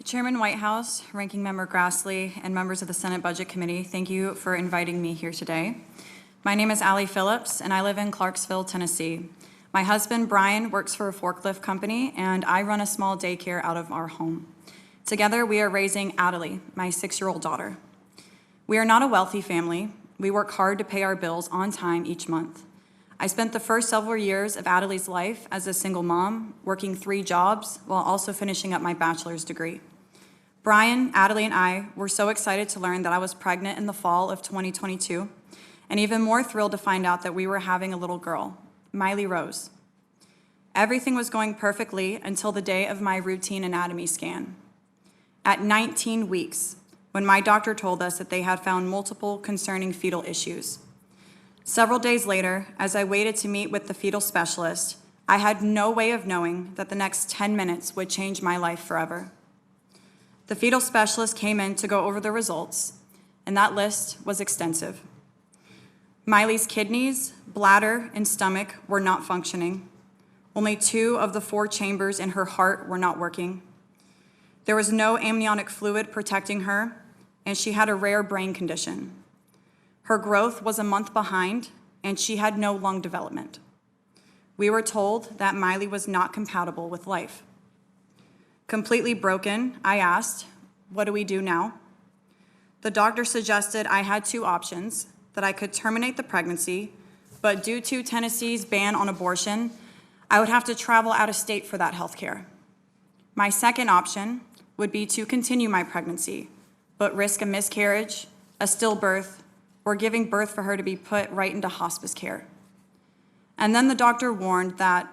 Chairman Whitehouse, Ranking Member Grassley, and members of the Senate Budget Committee, thank you for inviting me here today. My name is Allie Phillips, and I live in Clarksville, Tennessee. My husband, Brian, works for a forklift company, and I run a small daycare out of our home. Together, we are raising Allie, my 6-year-old daughter. We are not a wealthy family. We work hard to pay our bills on time each month. I spent the first several years of Allie's life as a single mom, working 3 jobs while also finishing up my bachelor's degree. Brian, Allie, and I were so excited to learn that I was pregnant in the fall of 2022, and even more thrilled to find out that we were having a little girl, Miley Rose. Everything was going perfectly until the day of my routine anatomy scan. At 19 weeks, when my doctor told us that they had found multiple concerning fetal issues. Several days later, as I waited to meet with the fetal specialist, I had no way of knowing that the next 10 minutes would change my life forever. The fetal specialist came in to go over the results, and that list was extensive. Miley's kidneys, bladder, and stomach were not functioning. Only 2 of the 4 chambers in her heart were not working. There was no amniotic fluid protecting her, and she had a rare brain condition. Her growth was a month behind, and she had no lung development. We were told that Miley was not compatible with life. Completely broken, I asked, what do we do now? The doctor suggested I had 2 options, that I could terminate the pregnancy, but due to Tennessee's ban on abortion, I would have to travel out of state for that health care. My second option would be to continue my pregnancy, but risk a miscarriage, a stillbirth, or giving birth for her to be put right into hospice care. And then the doctor warned that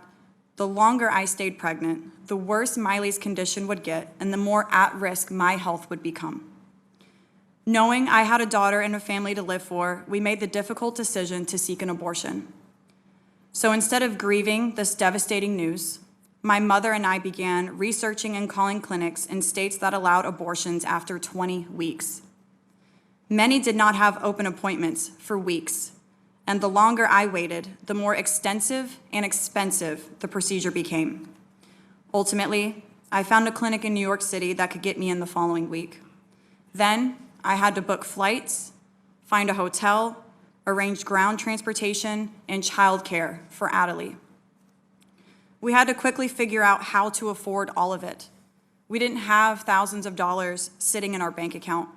the longer I stayed pregnant, the worse Miley's condition would get and the more at risk my health would become. Knowing I had a daughter and a family to live for, we made the difficult decision to seek an abortion. So instead of grieving this devastating news, my mother and I began researching and calling clinics in states that allowed abortions after 20 weeks. Many did not have open appointments for weeks, and the longer I waited, the more extensive and expensive the procedure became. Ultimately, I found a clinic in New York City that could get me in the following week. Then, I had to book flights, find a hotel, arrange ground transportation, and childcare for Allie. We had to quickly figure out how to afford all of it. We didn't have thousands of dollars sitting in our bank account.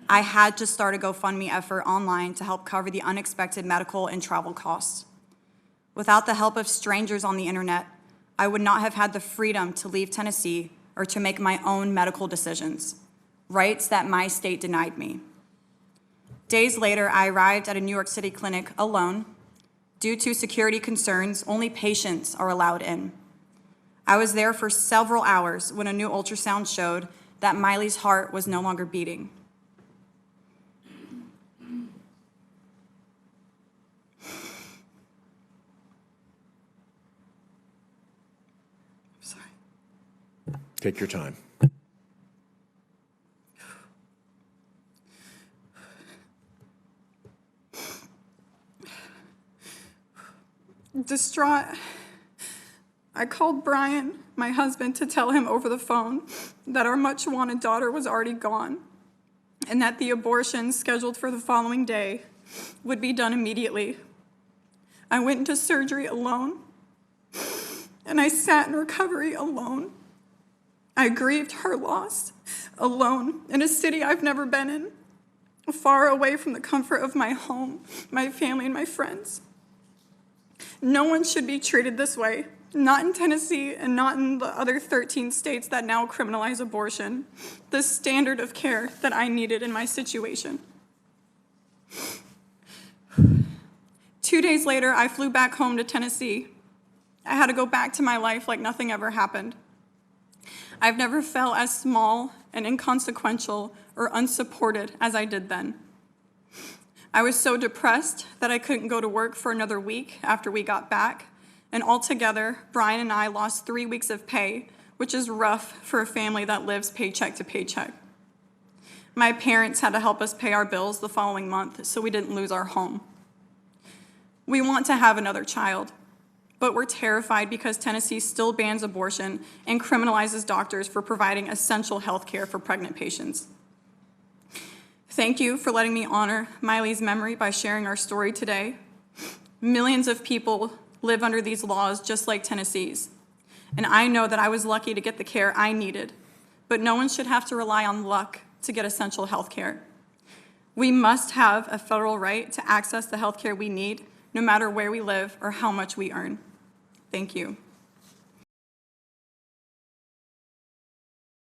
I had to start a GoFundMe effort online to help cover the unexpected medical and travel costs. Without the help of strangers on the internet, I would not have had the freedom to leave Tennessee or to make my own medical decisions, rights that my state denied me. Days later, I arrived at a New York City clinic alone. Due to security concerns, only patients are allowed in. I was there for several hours when a new ultrasound showed that Miley's heart was no longer beating. Sorry. Take your time. Distraught, I called Brian, my husband, to tell him over the phone that our much-wanted daughter was already gone and that the abortion scheduled for the following day would be done immediately. I went into surgery alone, and I sat in recovery alone. I grieved her loss alone in a city I've never been in, far away from the comfort of my home, my family, and my friends. No one should be treated this way, not in Tennessee and not in the other 13 states that now criminalize abortion, the standard of care that I needed in my situation. 2 days later, I flew back home to Tennessee. I had to go back to my life like nothing ever happened. I've never felt as small and inconsequential or unsupported as I did then. I was so depressed that I couldn't go to work for another week after we got back, and altogether, Brian and I lost 3 weeks of pay, which is rough for a family that lives paycheck to paycheck. My parents had to help us pay our bills the following month so we didn't lose our home. We want to have another child, but we're terrified because Tennessee still bans abortion and criminalizes doctors for providing essential health care for pregnant patients. Thank you for letting me honor Miley's memory by sharing our story today. Millions of people live under these laws just like Tennessee's, and I know that I was lucky to get the care I needed, but no one should have to rely on luck to get essential health care. We must have a federal right to access the health care we need, no matter where we live or how much we earn. Thank you.